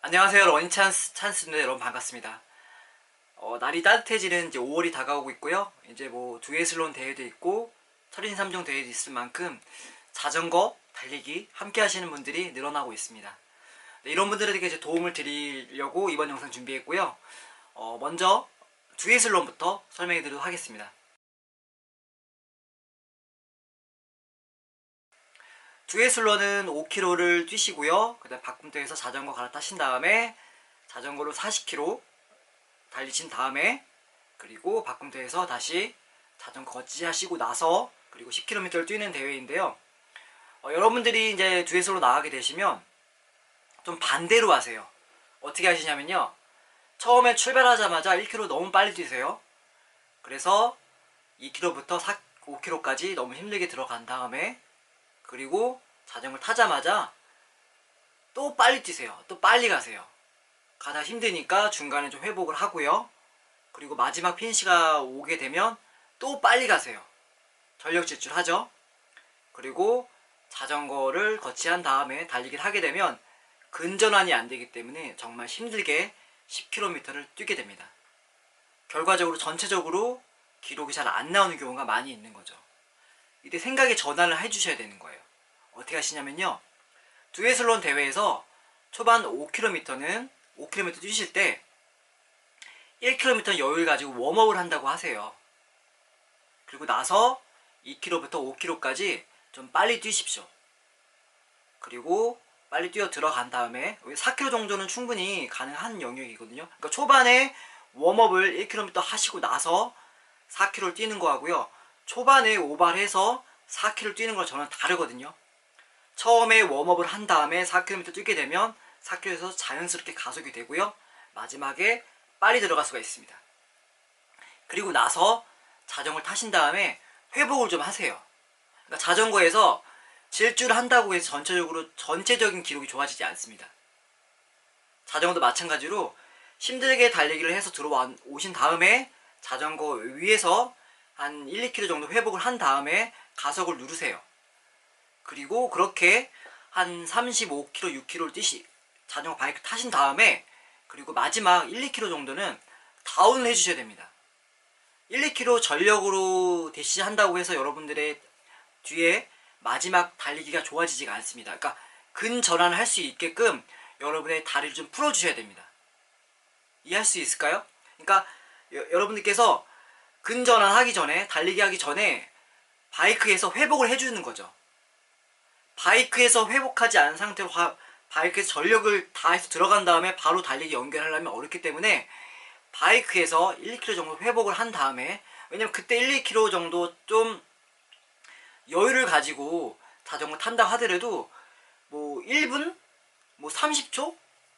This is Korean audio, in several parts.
안녕하세요. 러닝 찬스입니다. 여러분 반갑습니다. 날이 따뜻해지는 이제 5월이 다가오고 있고요. 이제 뭐 두에슬론 대회도 있고 철인 3종 대회도 있을 만큼 자전거, 달리기 함께 하시는 분들이 늘어나고 있습니다. 네, 이런 분들에게 이제 도움을 드리려고 이번 영상 준비했고요. 먼저 두에슬론부터 설명해 드리도록 하겠습니다. 두에슬론은 5km를 뛰시고요. 그 다음 박금터에서 자전거 갈아타신 다음에 자전거로 40km 달리신 다음에 그리고 박금터에서 다시 자전거 걷기 하시고 나서 그리고 10km를 뛰는 대회인데요. 여러분들이 이제 두에슬론 나가게 되시면 좀 반대로 하세요. 어떻게 하시냐면요. 처음에 출발하자마자 1km 너무 빨리 뛰세요. 그래서 2km부터 5km까지 너무 힘들게 들어간 다음에 그리고 자전거 타자마자 또 빨리 뛰세요. 또 빨리 가세요. 가다 힘드니까 중간에 좀 회복을 하고요. 그리고 마지막 피니시가 오게 되면 또 빨리 가세요. 전력 질주하죠. 그리고 자전거를 거치한 다음에 달리기를 하게 되면 근전환이 안 되기 때문에 정말 힘들게 10km를 뛰게 됩니다. 결과적으로 전체적으로 기록이 잘 안 나오는 경우가 많이 있는 거죠. 이때 생각의 전환을 해주셔야 되는 거예요. 어떻게 하시냐면요. 두에슬론 대회에서 초반 5km는 5km 뛰실 때 1km 여유를 가지고 웜업을 한다고 하세요. 그리고 나서 2km부터 5km까지 좀 빨리 뛰십시오. 그리고 빨리 뛰어 들어간 다음에 4km 정도는 충분히 가능한 영역이거든요. 그러니까 초반에 웜업을 1km 하시고 나서 4km를 뛰는 거하고요. 초반에 오발해서 4km 뛰는 건 저는 다르거든요. 처음에 웜업을 한 다음에 4km 뛰게 되면 4km에서 자연스럽게 가속이 되고요. 마지막에 빨리 들어갈 수가 있습니다. 그리고 나서 자전거를 타신 다음에 회복을 좀 하세요. 그러니까 자전거에서 질주를 한다고 해서 전체적인 기록이 좋아지지 않습니다. 자전거도 마찬가지로 힘들게 달리기를 해서 들어오신 다음에 자전거 위에서 한 1, 2km 정도 회복을 한 다음에 가속을 누르세요. 그리고 그렇게 한 35km, 6km를 자전거 바이크 타신 다음에 그리고 마지막 1, 2km 정도는 다운을 해주셔야 됩니다. 1, 2km 전력으로 대시한다고 해서 여러분들의 뒤에 마지막 달리기가 좋아지지가 않습니다. 그러니까 근전환을 할 수 있게끔 여러분의 다리를 좀 풀어주셔야 됩니다. 이해할 수 있을까요? 그러니까 여러분들께서 근전환 하기 전에 달리기 하기 전에 바이크에서 회복을 해주는 거죠. 바이크에서 회복하지 않은 상태로 바이크에서 전력을 다해서 들어간 다음에 바로 달리기 연결하려면 어렵기 때문에 바이크에서 1, 2km 정도 회복을 한 다음에 왜냐면 그때 1, 2km 정도 좀 여유를 가지고 자전거 탄다 하더라도 뭐 1분? 뭐 30초?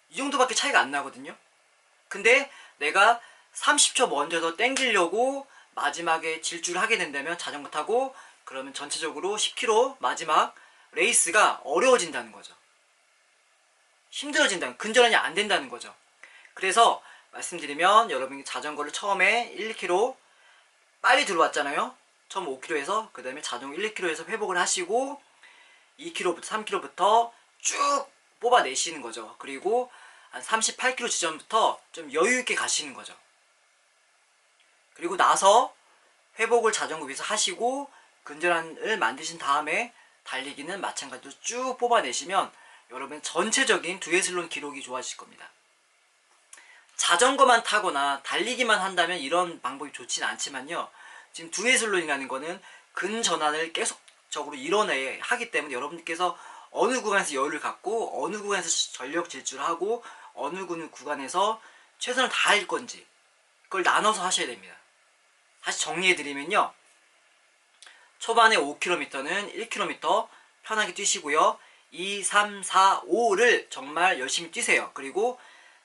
이 정도밖에 차이가 안 나거든요. 근데 내가 30초 먼저 더 땡기려고 마지막에 질주를 하게 된다면 자전거 타고 그러면 전체적으로 10km 마지막 레이스가 어려워진다는 거죠. 근전환이 안 된다는 거죠. 그래서 말씀드리면 여러분이 자전거를 처음에 1, 2km 빨리 들어왔잖아요. 처음 5km에서 그 다음에 자전거 1, 2km에서 회복을 하시고 2km부터 3km부터 쭉 뽑아내시는 거죠. 그리고 한 38km 지점부터 좀 여유있게 가시는 거죠. 그리고 나서 회복을 자전거 위에서 하시고 근전환을 만드신 다음에 달리기는 마찬가지로 쭉 뽑아내시면 여러분 전체적인 두에슬론 기록이 좋아지실 겁니다. 자전거만 타거나 달리기만 한다면 이런 방법이 좋지는 않지만요. 지금 두에슬론이라는 거는 근전환을 계속적으로 이뤄내야 하기 때문에 여러분들께서 어느 구간에서 여유를 갖고 어느 구간에서 전력 질주를 하고 어느 구간에서 최선을 다할 건지 그걸 나눠서 하셔야 됩니다. 다시 정리해드리면요. 초반에 5km는 1km 편하게 뛰시고요. 2, 3, 4, 5를 정말 열심히 뛰세요. 그리고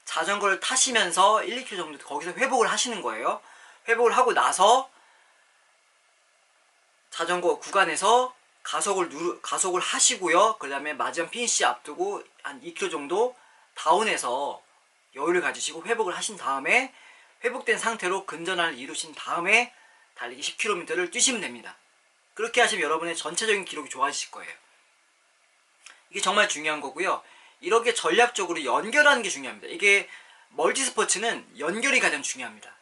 자전거를 타시면서 1, 2km 정도 거기서 회복을 하시는 거예요. 회복을 하고 나서 자전거 구간에서 가속을 하시고요. 그 다음에 마지막 피니시 앞두고 한 2km 정도 다운해서 여유를 가지시고 회복을 하신 다음에 회복된 상태로 근전환을 이루신 다음에 달리기 10km를 뛰시면 됩니다. 그렇게 하시면 여러분의 전체적인 기록이 좋아지실 거예요. 이게 정말 중요한 거고요. 이렇게 전략적으로 연결하는 게 중요합니다. 이게 멀티 스포츠는 연결이 가장 중요합니다.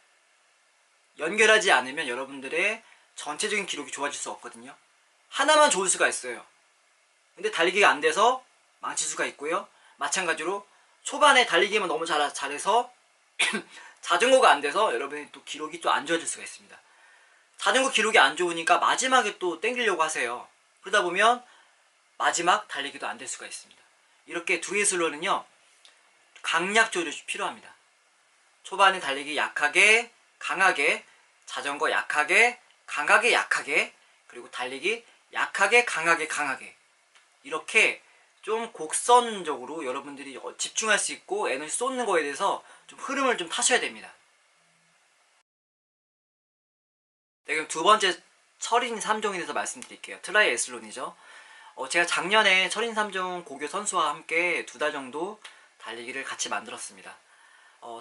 연결하지 않으면 여러분들의 전체적인 기록이 좋아질 수 없거든요. 하나만 좋을 수가 있어요. 근데 달리기가 안 돼서 망칠 수가 있고요. 마찬가지로 초반에 달리기만 너무 잘해서 자전거가 안 돼서 여러분이 또 기록이 또 안 좋아질 수가 있습니다. 자전거 기록이 안 좋으니까 마지막에 또 땡기려고 하세요. 그러다 보면 마지막 달리기도 안 될 수가 있습니다. 이렇게 두에슬로는요, 강약 조절이 필요합니다. 초반에 달리기 약하게, 강하게, 자전거 약하게, 강하게, 약하게, 그리고 달리기 약하게, 강하게, 강하게. 이렇게 좀 곡선적으로 여러분들이 집중할 수 있고 에너지 쏟는 거에 대해서 좀 흐름을 좀 타셔야 됩니다. 네, 그럼 두 번째 철인 3종에 대해서 말씀드릴게요. 트라이애슬론이죠. 제가 작년에 철인 3종 고교 선수와 함께 2달 정도 달리기를 같이 만들었습니다.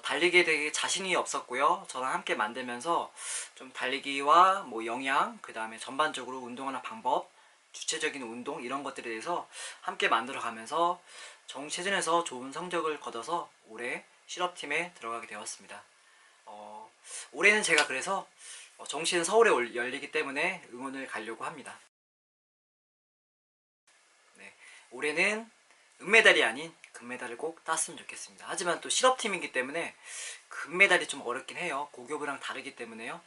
달리기에 되게 자신이 없었고요. 저랑 함께 만들면서 좀 달리기와 뭐 영양, 그 다음에 전반적으로 운동하는 방법, 주체적인 운동 이런 것들에 대해서 함께 만들어가면서 정체전에서 좋은 성적을 거둬서 올해 실업팀에 들어가게 되었습니다. 올해는 제가 그래서 정시는 서울에 열리기 때문에 응원을 가려고 합니다. 네, 올해는 은메달이 아닌 금메달을 꼭 땄으면 좋겠습니다. 하지만 또 실업팀이기 때문에 금메달이 좀 어렵긴 해요. 고교부랑 다르기 때문에요.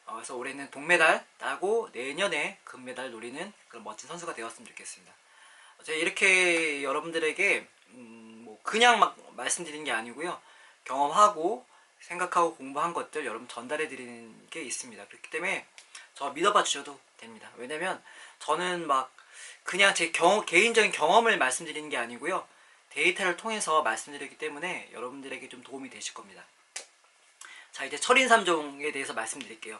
그래서 올해는 동메달 따고 내년에 금메달 노리는 그런 멋진 선수가 되었으면 좋겠습니다. 제가 이렇게 여러분들에게 뭐 그냥 막 말씀드리는 게 아니고요. 경험하고 생각하고 공부한 것들 여러분 전달해 드리는 게 있습니다. 그렇기 때문에 저 믿어봐 주셔도 됩니다. 왜냐면 저는 막 그냥 제 개인적인 경험을 말씀드리는 게 아니고요. 데이터를 통해서 말씀드리기 때문에 여러분들에게 좀 도움이 되실 겁니다. 자, 이제 철인 3종에 대해서 말씀드릴게요.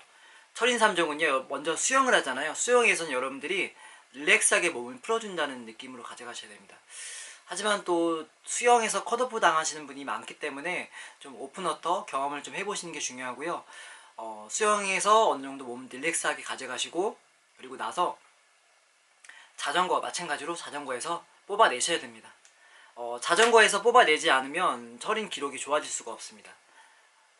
철인 3종은요, 먼저 수영을 하잖아요. 수영에서는 여러분들이 릴렉스하게 몸을 풀어준다는 느낌으로 가져가셔야 됩니다. 하지만 또 수영에서 컷오프 당하시는 분이 많기 때문에 좀 오픈워터 경험을 좀 해보시는 게 중요하고요. 수영에서 어느 정도 몸 릴렉스하게 가져가시고, 그리고 나서 자전거 마찬가지로 자전거에서 뽑아내셔야 됩니다. 자전거에서 뽑아내지 않으면 철인 기록이 좋아질 수가 없습니다.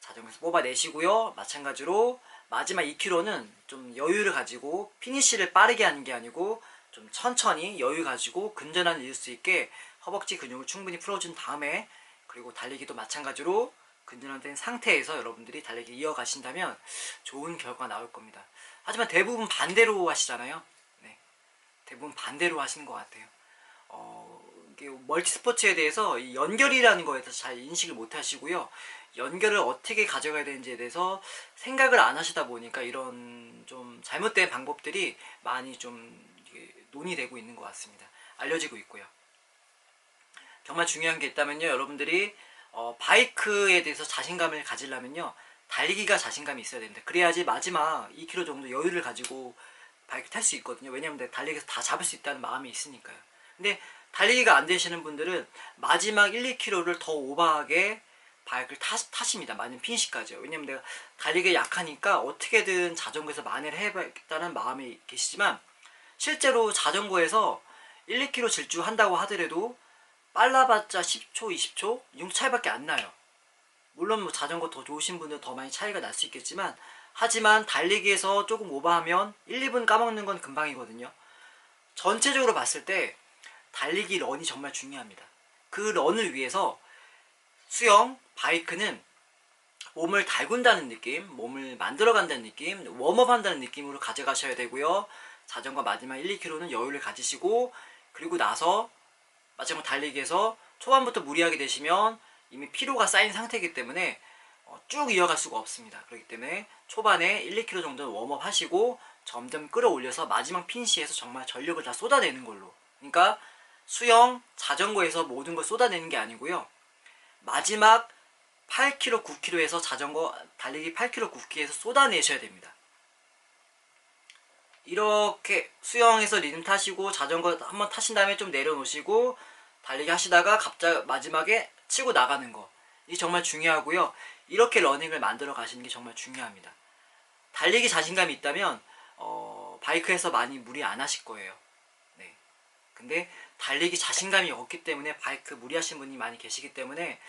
자전거에서 뽑아내시고요. 마찬가지로 마지막 2km는 좀 여유를 가지고 피니쉬를 빠르게 하는 게 아니고 좀 천천히 여유 가지고 근전환을 이룰 수 있게 허벅지 근육을 충분히 풀어준 다음에, 그리고 달리기도 마찬가지로 근전환된 상태에서 여러분들이 달리기 이어가신다면 좋은 결과가 나올 겁니다. 하지만 대부분 반대로 하시잖아요. 네, 대부분 반대로 하시는 것 같아요. 이게 멀티 스포츠에 대해서 이 연결이라는 거에 대해서 잘 인식을 못 하시고요. 연결을 어떻게 가져가야 되는지에 대해서 생각을 안 하시다 보니까 이런 좀 잘못된 방법들이 많이 좀 논의되고 있는 것 같습니다. 알려지고 있고요. 정말 중요한 게 있다면요, 여러분들이 바이크에 대해서 자신감을 가지려면요, 달리기가 자신감이 있어야 됩니다. 그래야지 마지막 2km 정도 여유를 가지고 바이크 탈 수 있거든요. 왜냐면 달리기에서 다 잡을 수 있다는 마음이 있으니까요. 근데 달리기가 안 되시는 분들은 마지막 1, 2km를 더 오버하게 바이크를 타십니다. 마지막 피니시까지요. 왜냐면 내가 달리기가 약하니까 어떻게든 자전거에서 만회를 해야겠다는 마음이 계시지만, 실제로 자전거에서 1, 2km 질주한다고 하더라도 빨라봤자 10초, 20초 이 정도 차이밖에 안 나요. 물론 뭐 자전거 더 좋으신 분들은 더 많이 차이가 날 수 있겠지만, 하지만 달리기에서 조금 오버하면 1, 2분 까먹는 건 금방이거든요. 전체적으로 봤을 때 달리기 런이 정말 중요합니다. 그 런을 위해서 수영, 바이크는 몸을 달군다는 느낌, 몸을 만들어간다는 느낌, 웜업한다는 느낌으로 가져가셔야 되고요. 자전거 마지막 1, 2km는 여유를 가지시고, 그리고 나서 마찬가지로 달리기에서 초반부터 무리하게 되시면 이미 피로가 쌓인 상태이기 때문에 쭉 이어갈 수가 없습니다. 그렇기 때문에 초반에 1, 2km 정도는 웜업 하시고 점점 끌어올려서 마지막 피니시에서 정말 전력을 다 쏟아내는 걸로. 그러니까 수영, 자전거에서 모든 걸 쏟아내는 게 아니고요. 마지막 8km, 9km에서 자전거 달리기 8km, 9km에서 쏟아내셔야 됩니다. 이렇게 수영에서 리듬 타시고 자전거 한번 타신 다음에 좀 내려놓으시고 달리기 하시다가 갑자기 마지막에 치고 나가는 거, 이게 정말 중요하고요. 이렇게 러닝을 만들어 가시는 게 정말 중요합니다. 달리기 자신감이 있다면 바이크에서 많이 무리 안 하실 거예요. 네. 근데 달리기 자신감이 없기 때문에 바이크 무리하신 분이 많이 계시기 때문에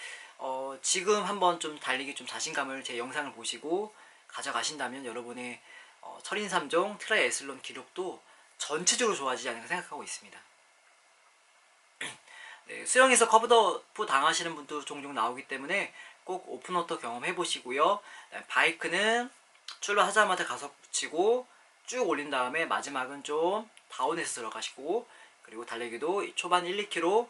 지금 한번 좀 달리기 좀 자신감을 제 영상을 보시고 가져가신다면 여러분의 철인 3종 트라이 에슬론 기록도 전체적으로 좋아지지 않을까 생각하고 있습니다. 네, 수영에서 커브더프 당하시는 분도 종종 나오기 때문에 꼭 오픈워터 경험해 보시고요. 바이크는 출발하자마자 가속 붙이고 쭉 올린 다음에 마지막은 좀 다운해서 들어가시고, 그리고 달리기도 초반 1, 2km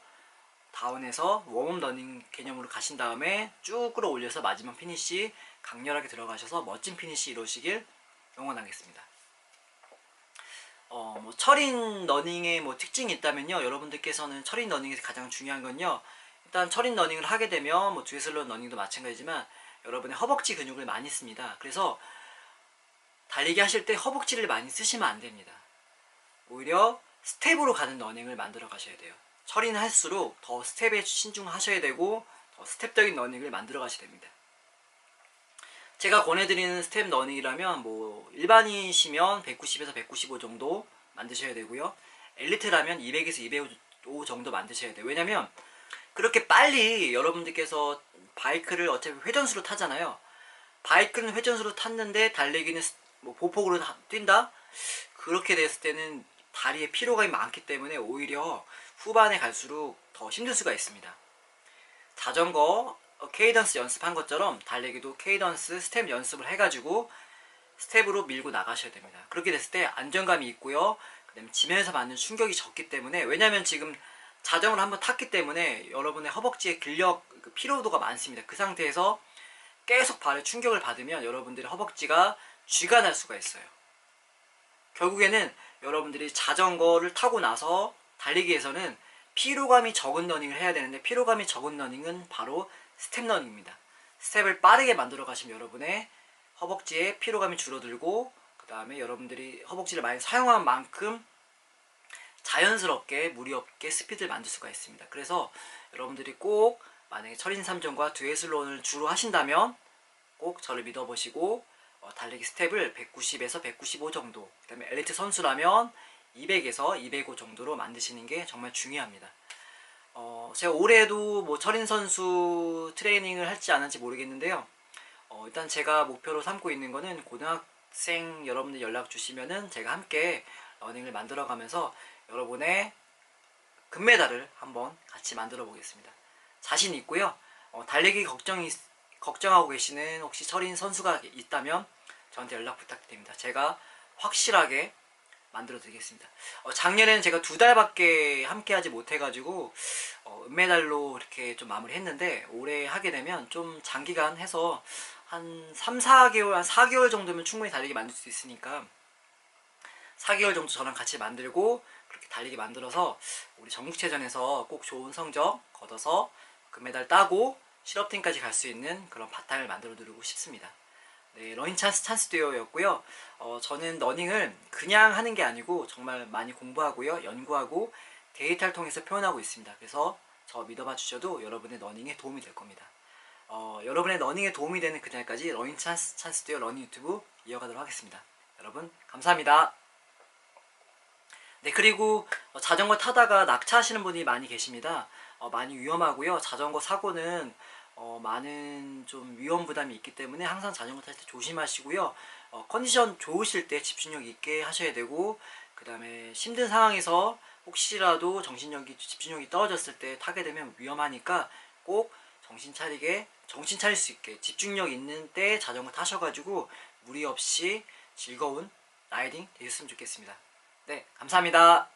다운해서 웜업 러닝 개념으로 가신 다음에 쭉 끌어올려서 마지막 피니시 강렬하게 들어가셔서 멋진 피니시 이루시길 응원하겠습니다. 뭐 철인 러닝의 뭐 특징이 있다면요, 여러분들께서는 철인 러닝에서 가장 중요한 건요, 일단 철인 러닝을 하게 되면 뭐 두애슬론 러닝도 마찬가지지만 여러분의 허벅지 근육을 많이 씁니다. 그래서 달리기 하실 때 허벅지를 많이 쓰시면 안 됩니다. 오히려 스텝으로 가는 러닝을 만들어 가셔야 돼요. 철인 할수록 더 스텝에 신중하셔야 되고 더 스텝적인 러닝을 만들어 가셔야 됩니다. 제가 권해드리는 스텝 러닝이라면 뭐 일반인이시면 190에서 195 정도 만드셔야 되고요. 엘리트라면 200에서 205 정도 만드셔야 돼요. 왜냐면 그렇게 빨리 여러분들께서 바이크를 어차피 회전수로 타잖아요. 바이크는 회전수로 탔는데 달리기는 뭐 보폭으로 뛴다? 그렇게 됐을 때는 다리에 피로감이 많기 때문에 오히려 후반에 갈수록 더 힘들 수가 있습니다. 자전거 케이던스 연습한 것처럼 달리기도 케이던스 스텝 연습을 해가지고 스텝으로 밀고 나가셔야 됩니다. 그렇게 됐을 때 안정감이 있고요. 그 다음에 지면에서 받는 충격이 적기 때문에, 왜냐면 지금 자전거를 한번 탔기 때문에 여러분의 허벅지에 근력 피로도가 많습니다. 그 상태에서 계속 발에 충격을 받으면 여러분들의 허벅지가 쥐가 날 수가 있어요. 결국에는 여러분들이 자전거를 타고 나서 달리기에서는 피로감이 적은 러닝을 해야 되는데, 피로감이 적은 러닝은 바로 스텝 러닝입니다. 스텝을 빠르게 만들어 가시면 여러분의 허벅지에 피로감이 줄어들고, 그 다음에 여러분들이 허벅지를 많이 사용한 만큼 자연스럽게 무리 없게 스피드를 만들 수가 있습니다. 그래서 여러분들이 꼭 만약에 철인 3종과 두애슬론을 주로 하신다면 꼭 저를 믿어보시고 달리기 스텝을 190에서 195 정도, 그 다음에 엘리트 선수라면 200에서 205 정도로 만드시는 게 정말 중요합니다. 제가 올해도 뭐 철인 선수 트레이닝을 할지 안 할지 모르겠는데요. 일단 제가 목표로 삼고 있는 거는 고등학생 여러분들 연락 주시면은 제가 함께 러닝을 만들어 가면서 여러분의 금메달을 한번 같이 만들어 보겠습니다. 자신 있고요. 달리기 걱정하고 계시는 혹시 철인 선수가 있다면 저한테 연락 부탁드립니다. 제가 확실하게 만들어 드리겠습니다. 작년에는 제가 2달밖에 함께 하지 못해가지고 은메달로 이렇게 좀 마무리 했는데, 올해 하게 되면 좀 장기간 해서 한 3, 4개월, 한 4개월 정도면 충분히 달리기 만들 수 있으니까 4개월 정도 저랑 같이 만들고 그렇게 달리기 만들어서 우리 전국체전에서 꼭 좋은 성적 거둬서 금메달 따고 실업팀까지 갈 수 있는 그런 바탕을 만들어 드리고 싶습니다. 네, 러닝 찬스 듀오였고요. 저는 러닝을 그냥 하는 게 아니고 정말 많이 공부하고요, 연구하고 데이터를 통해서 표현하고 있습니다. 그래서 저 믿어봐 주셔도 여러분의 러닝에 도움이 될 겁니다. 여러분의 러닝에 도움이 되는 그날까지 러닝 찬스 듀오 러닝 유튜브 이어가도록 하겠습니다. 여러분 감사합니다. 네, 그리고 자전거 타다가 낙차하시는 분이 많이 계십니다. 많이 위험하고요. 자전거 사고는 많은 좀 위험 부담이 있기 때문에 항상 자전거 탈 때 조심하시고요. 컨디션 좋으실 때 집중력 있게 하셔야 되고, 그 다음에 힘든 상황에서 혹시라도 집중력이 떨어졌을 때 타게 되면 위험하니까 꼭 정신 차릴 수 있게 집중력 있는 때 자전거 타셔가지고 무리 없이 즐거운 라이딩 되셨으면 좋겠습니다. 네, 감사합니다.